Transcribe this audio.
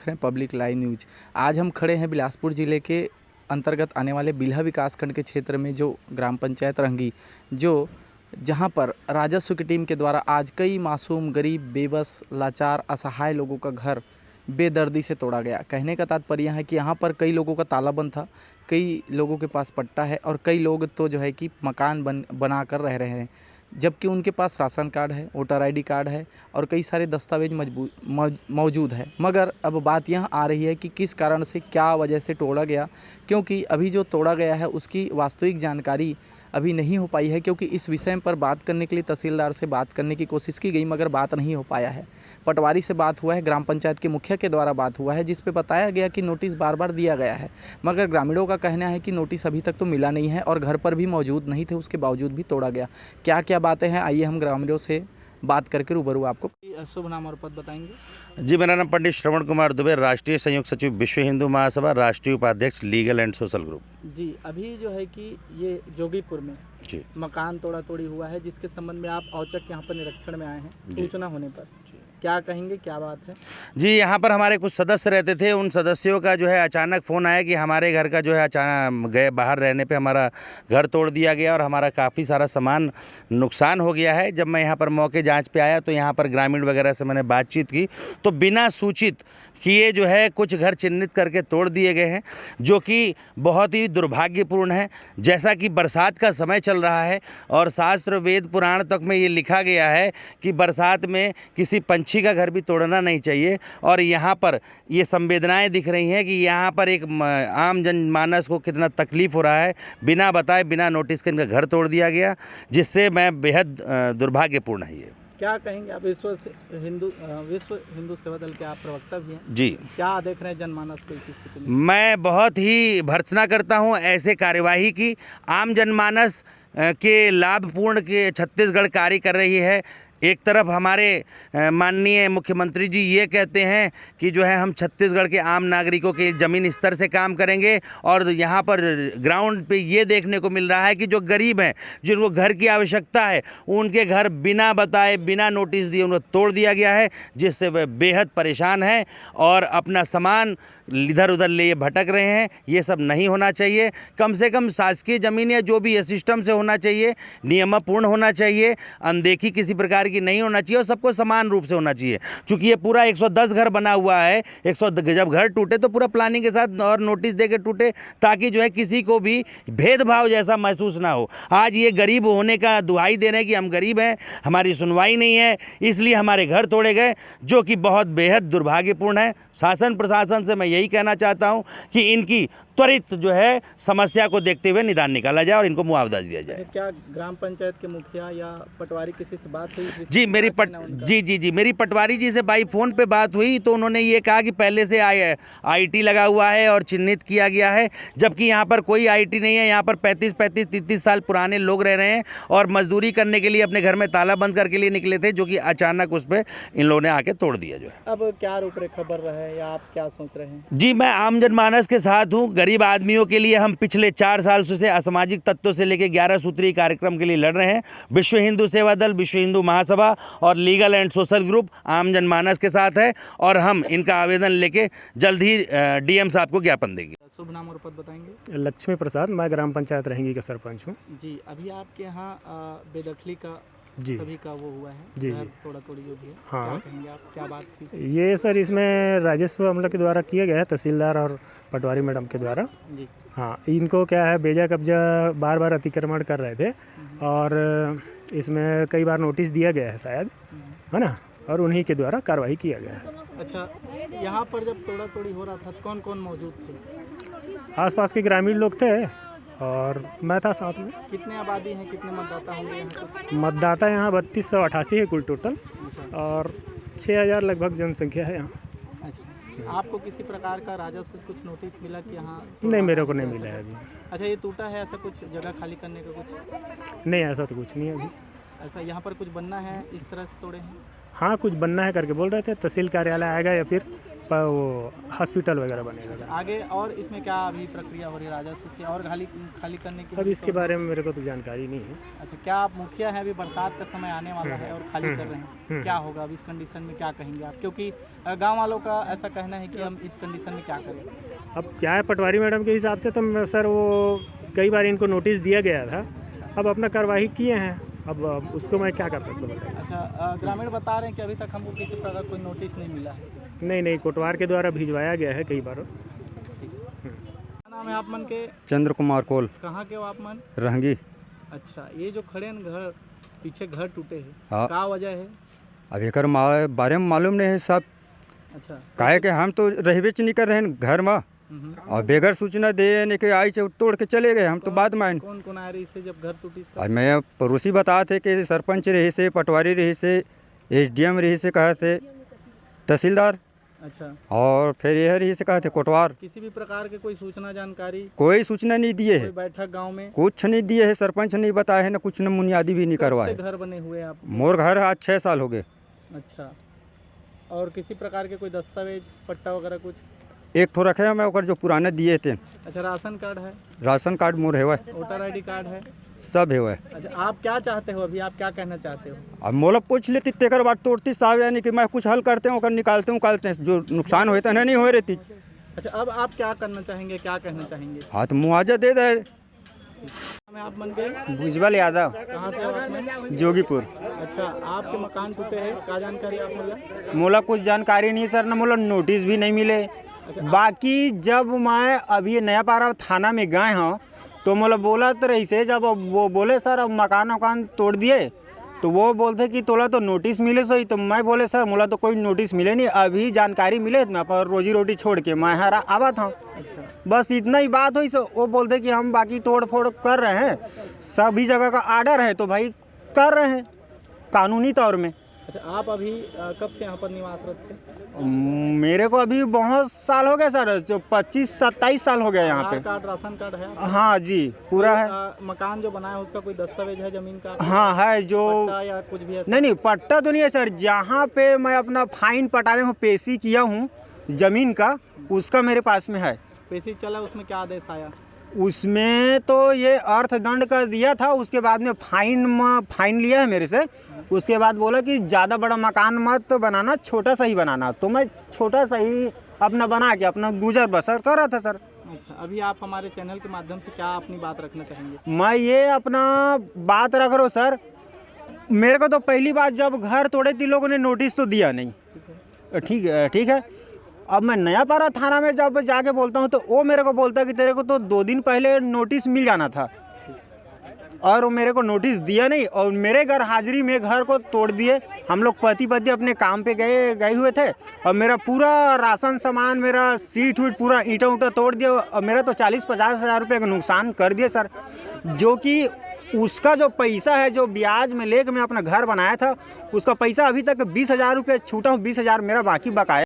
Public live news. आज हम खड़े हैं बिलासपुर ज़िले के अंतर्गत आने वाले बिल्हा विकासखंड के क्षेत्र में जो ग्राम पंचायत रंगी, जो जहां पर राजस्व की टीम के द्वारा आज कई मासूम, गरीब, बेबस, लाचार, असहाय लोगों का घर बेदर्दी से तोड़ा गया। कहने का तात्पर्य है कि यहाँ पर कई लोगों का ताला बंद था, कई लोगों के पास पट्टा है और कई लोग तो जो है कि मकान बना कर रह रहे हैं, जबकि उनके पास राशन कार्ड है, वोटर आईडी कार्ड है और कई सारे दस्तावेज मौजूद है। मगर अब बात यह आ रही है कि किस कारण से, क्या वजह से तोड़ा गया, क्योंकि अभी जो तोड़ा गया है उसकी वास्तविक जानकारी अभी नहीं हो पाई है। क्योंकि इस विषय पर बात करने के लिए तहसीलदार से बात करने की कोशिश की गई, मगर बात नहीं हो पाया है। पटवारी से बात हुआ है, ग्राम पंचायत के मुखिया के द्वारा बात हुआ है, जिस पे बताया गया कि नोटिस बार बार दिया गया है, मगर ग्रामीणों का कहना है कि नोटिस अभी तक तो मिला नहीं है और घर पर भी मौजूद नहीं थे, उसके बावजूद भी तोड़ा गया। क्या क्या बातें हैं, आइए हम ग्रामीणों से बात करके रूबरू आपको। शुभ नाम और पद बताएंगे? जी, मेरा नाम पंडित श्रवण कुमार दुबे, राष्ट्रीय संयुक्त सचिव विश्व हिंदू महासभा, राष्ट्रीय उपाध्यक्ष लीगल एंड सोशल ग्रुप। जी, अभी जो है कि ये जोगीपुर में जी मकान तोड़ी हुआ है, जिसके संबंध में आप औचक यहाँ पर निरीक्षण में आए हैं सूचना होने पर, क्या कहेंगे, क्या बात है? जी, यहाँ पर हमारे कुछ सदस्य रहते थे, उन सदस्यों का जो है अचानक फ़ोन आया कि हमारे घर का जो है अचानक गए बाहर रहने पे हमारा घर तोड़ दिया गया और हमारा काफ़ी सारा सामान नुकसान हो गया है। जब मैं यहाँ पर मौके जांच पे आया तो यहाँ पर ग्रामीण वगैरह से मैंने बातचीत की तो बिना सूचित किए जो है कुछ घर चिन्हित करके तोड़ दिए गए हैं, जो कि बहुत ही दुर्भाग्यपूर्ण है। जैसा कि बरसात का समय चल रहा है और शास्त्र वेद पुराण तक में ये लिखा गया है कि बरसात में किसी पंछी का घर भी तोड़ना नहीं चाहिए, और यहाँ पर ये संवेदनाएं दिख रही हैं कि यहाँ पर एक आम जनमानस को कितना तकलीफ़ हो रहा है। बिना बताए, बिना नोटिस के इनका घर तोड़ दिया गया, जिससे मैं बेहद दुर्भाग्यपूर्ण है ये। क्या कहेंगे आप? विश्व हिंदू सेवा दल के आप प्रवक्ता भी हैं जी, क्या देख रहे हैं जनमानस को इस स्थिति में? मैं बहुत ही भर्त्सना करता हूं ऐसे कार्यवाही की। आम जनमानस के लाभपूर्ण के छत्तीसगढ़ कार्य कर रही है। एक तरफ हमारे माननीय मुख्यमंत्री जी ये कहते हैं कि जो है हम छत्तीसगढ़ के आम नागरिकों के ज़मीन स्तर से काम करेंगे, और यहाँ पर ग्राउंड पे ये देखने को मिल रहा है कि जो गरीब हैं, जिनको घर की आवश्यकता है, उनके घर बिना बताए, बिना नोटिस दिए उन्हें तोड़ दिया गया है, जिससे वह बेहद परेशान हैं और अपना सामान इधर उधर ले भटक रहे हैं। ये सब नहीं होना चाहिए। कम से कम शासकीय ज़मीन या जो भी ये सिस्टम से होना चाहिए, नियमपूर्ण होना चाहिए, अनदेखी किसी प्रकार की नहीं होना चाहिए और सबको समान रूप से होना चाहिए। चूँकि ये पूरा 110 घर बना हुआ है, 100 जब घर टूटे तो पूरा प्लानिंग के साथ और नोटिस दे के टूटे, ताकि जो है किसी को भी भेदभाव जैसा महसूस ना हो। आज ये गरीब होने का दुहाई दे रहे हैं कि हम गरीब हैं, हमारी सुनवाई नहीं है, इसलिए हमारे घर तोड़े गए, जो कि बहुत बेहद दुर्भाग्यपूर्ण है। शासन प्रशासन से मैं यही कहना चाहता हूं कि इनकी त्वरित जो है समस्या को देखते हुए निदान निकाला जाए और इनको मुआवजा दिया जाए। क्या ग्राम पंचायत के मुखिया या पटवारी किसी से बात हुई? जी, मेरी पटवारी जी से बाई फ़ोन पे बात हुई तो उन्होंने ये कहा कि पहले से आईटी लगा हुआ है और चिन्हित किया गया है, जबकि यहाँ पर कोई आईटी नहीं है। यहाँ पर 35-30 साल पुराने लोग रह रहे हैं और मजदूरी करने के लिए अपने घर में ताला बंद करके लिए निकले थे, जो कि अचानक उस पर इन लोगों ने आके तोड़ दिया जो है। अब क्या रूपरेखा बन रहा है या आप क्या सोच रहे हैं? जी, मैं आम जनमानस के साथ हूँ। गरीब आदमियों के लिए हम पिछले 4 साल से असामाजिक तत्वों से लेकर 11 सूत्रीय कार्यक्रम के लिए लड़ रहे हैं। विश्व हिंदू सेवा दल, विश्व हिंदू महासभा और लीगल एंड सोशल ग्रुप आम जनमानस के साथ है और हम इनका आवेदन लेके जल्द ही डीएम साहब को ज्ञापन देंगे। शुभ नाम और पद बताएंगे? लक्ष्मी प्रसाद, मैं ग्राम पंचायत रहेंगी का सरपंच हूँ। जी, अभी आपके यहाँ बेदखली का जी सभी का वो हुआ है, जी घर जी तोड़ा-तोड़ी जो भी है, हाँ। क्या कहेंगे आप, क्या बात थी? ये सर इसमें राजस्व अमला के द्वारा किया गया है, तहसीलदार और पटवारी मैडम के द्वारा। जी, हाँ, इनको क्या है, बेजा कब्जा बार बार अतिक्रमण कर रहे थे और इसमें कई बार नोटिस दिया गया है शायद, है ना, और उन्हीं के द्वारा कार्रवाई किया गया है। अच्छा, यहाँ पर जब तोड़ा-तोड़ी हो रहा था तो कौन-कौन मौजूद थे? आसपास के ग्रामीण लोग थे और मैं था साथ में। कितने आबादी हैं, कितने मतदाता होंगे यहाँ पर? मतदाता यहाँ 3288 है कुल टोटल, और 6000 लगभग जनसंख्या है यहाँ। अच्छा, आपको किसी प्रकार का राजस्व से कुछ नोटिस मिला कि यहाँ? नहीं, मेरे को नहीं मिला है अभी। अच्छा, ये टूटा है, ऐसा कुछ जगह खाली करने का कुछ? नहीं, ऐसा तो कुछ नहीं है अभी। ऐसा यहाँ पर कुछ बनना है, इस तरह से तोड़े हैं? हाँ, कुछ बनना है करके बोल रहे थे। तहसील कार्यालय आएगा या फिर वो हॉस्पिटल वगैरह बनेगा सर। आगे और इसमें क्या अभी प्रक्रिया हो रही है राजस्व से और खाली खाली करने की? अब इसके बारे में मेरे को तो जानकारी नहीं है। अच्छा, क्या आप मुखिया हैं, अभी बरसात का समय आने वाला है और खाली कर रहे हैं, क्या होगा अब इस कंडीशन में, क्या कहेंगे आप? क्योंकि गांव वालों का ऐसा कहना है कि हम इस कंडीशन में क्या करें। अब क्या है, पटवारी मैडम के हिसाब से तो सर वो कई बार इनको नोटिस दिया गया था, अब अपना कार्रवाई किए हैं, अब उसको मैं क्या कर सकता हूँ बताइए। अच्छा, ग्रामीण बता रहे हैं कि अभी तक हमको किसी प्रकार कोई नोटिस नहीं मिला है। नहीं, कोटवार के द्वारा भिजवाया गया है कई बार। क्या नाम है आप मन के? चंद्र कुमार कोल, कहाँ के हो आप मन? रहंगी। अच्छा, ये जो खड़े हैं घर पीछे, घर टूटे हैं, हाँ। क्या वजह है? अब एकर बारे में मालूम नहीं है सब। अच्छा, काहे के हम तो रहबे नहीं कर रहे हैं घर में, और बेगर सूचना दे ने के आई से तोड़ के चले गए। हम तो बाद में कौन कौन आए रही से जब घर टूटी? आज मैं पड़ोसी बता थे कि सरपंच रही से, पटवारी रही से, एसडीएम रही से कहे थे, तहसीलदार, अच्छा, और फिर यह रही से कहे थे कोटवार। किसी भी प्रकार के कोई सूचना जानकारी, कोई सूचना नहीं दिए कोई है, बैठक गांव में? कुछ नहीं दिए है, सरपंच नहीं बताया है, ना कुछ न बुनियादी भी नहीं करवाए। घर बने हुए आप? मोर घर आज 6 साल हो गए। अच्छा, और किसी प्रकार के कोई दस्तावेज पट्टा वगैरह कुछ? एक ठो रखे हैं मैं ओकर जो पुराने दिए थे। अच्छा, राशन कार्ड है, राशन कार्ड मोर है, वोटर आईडी कार्ड है, सब है। अच्छा, आप क्या चाहते हो अभी, आप क्या कहना चाहते हो? अब मोला पूछ लेती तेकर बात तोड़ती साहब, यानी कि मैं कुछ हल करते हूँ, ओकर निकालते हैं, जो नुकसान होता है नहीं हो रहती। अच्छा, अब आप क्या करना चाहेंगे, क्या कहना चाहेंगे? हाँ तो मुआवजा दे दे। मैं आप मन गए? भुजबल यादव, कहाँ से हो आप में? जोगीपुर। अच्छा, आपके मकान टूटे हैं, क्या जानकारी आप मिला? मोला कुछ जानकारी नहीं सर, ना मोला नोटिस भी नहीं मिले। बाकी जब मैं अभी नया पारा थाना में गए हूँ तो मोला बोला तो रही से, जब वो बोले सर अब मकान तोड़ दिए, तो वो बोलते कि तोला तो नोटिस मिले सही। तो मैं बोले सर मोला तो कोई नोटिस मिले नहीं, अभी जानकारी मिले मैं पर रोजी रोटी छोड़ के मैं आवा था। अच्छा, बस इतना ही बात हुई। सो वो बोलते कि हम बाकी तोड़ फोड़ कर रहे हैं, सभी जगह का आर्डर है तो भाई कर रहे हैं कानूनी तौर में। अच्छा, आप अभी कब से यहाँ पर निवासरत थे? मेरे को अभी बहुत साल हो गए सर, जो 25-27 साल हो गए यहाँ पे। आधार कार्ड, राशन कार्ड है आपका? हाँ जी, पूरा है। मकान जो बनाया है उसका कोई दस्तावेज है जमीन का? हाँ है, जो पट्टा या कुछ भी ऐसा? नहीं पट्टा तो नहीं है सर। जहाँ पे मैं अपना फाइन पटाने हूँ, पेशी किया हूँ जमीन का, उसका मेरे पास में है। पेशी चला, उसमें क्या आदेश आया? उसमें तो ये अर्थदंड का दिया था, उसके बाद में फाइन लिया है मेरे से। उसके बाद बोला कि ज़्यादा बड़ा मकान मत बनाना, छोटा सा ही बनाना। तो मैं छोटा सा ही अपना बना के अपना गुजर बसर कर रहा था सर। अच्छा, अभी आप हमारे चैनल के माध्यम से क्या अपनी बात रखना चाहेंगे? मैं ये अपना बात रख रहा हूँ सर, मेरे को तो पहली बात जब घर तोड़े थी लोगों ने नोटिस तो दिया नहीं, ठीक है। अब मैं नया पारा थाना में जब जाके बोलता हूँ तो वो मेरे को बोलता है कि तेरे को तो 2 दिन पहले नोटिस मिल जाना था, और वो मेरे को नोटिस दिया नहीं, और मेरे घर हाजिरी में घर को तोड़ दिए। हम लोग पति अपने काम पे गए हुए थे, और मेरा पूरा राशन सामान, मेरा सीट वीट पूरा ईंटा तोड़ दिया, और मेरा तो 40-50 हज़ार रुपये का नुकसान कर दिए सर। जो कि उसका जो पैसा है, जो ब्याज में लेकर मैं अपना घर बनाया था, उसका पैसा अभी तक 20 हज़ार रुपये छूटा हूँ, 20 हज़ार मेरा बाकी बकाया।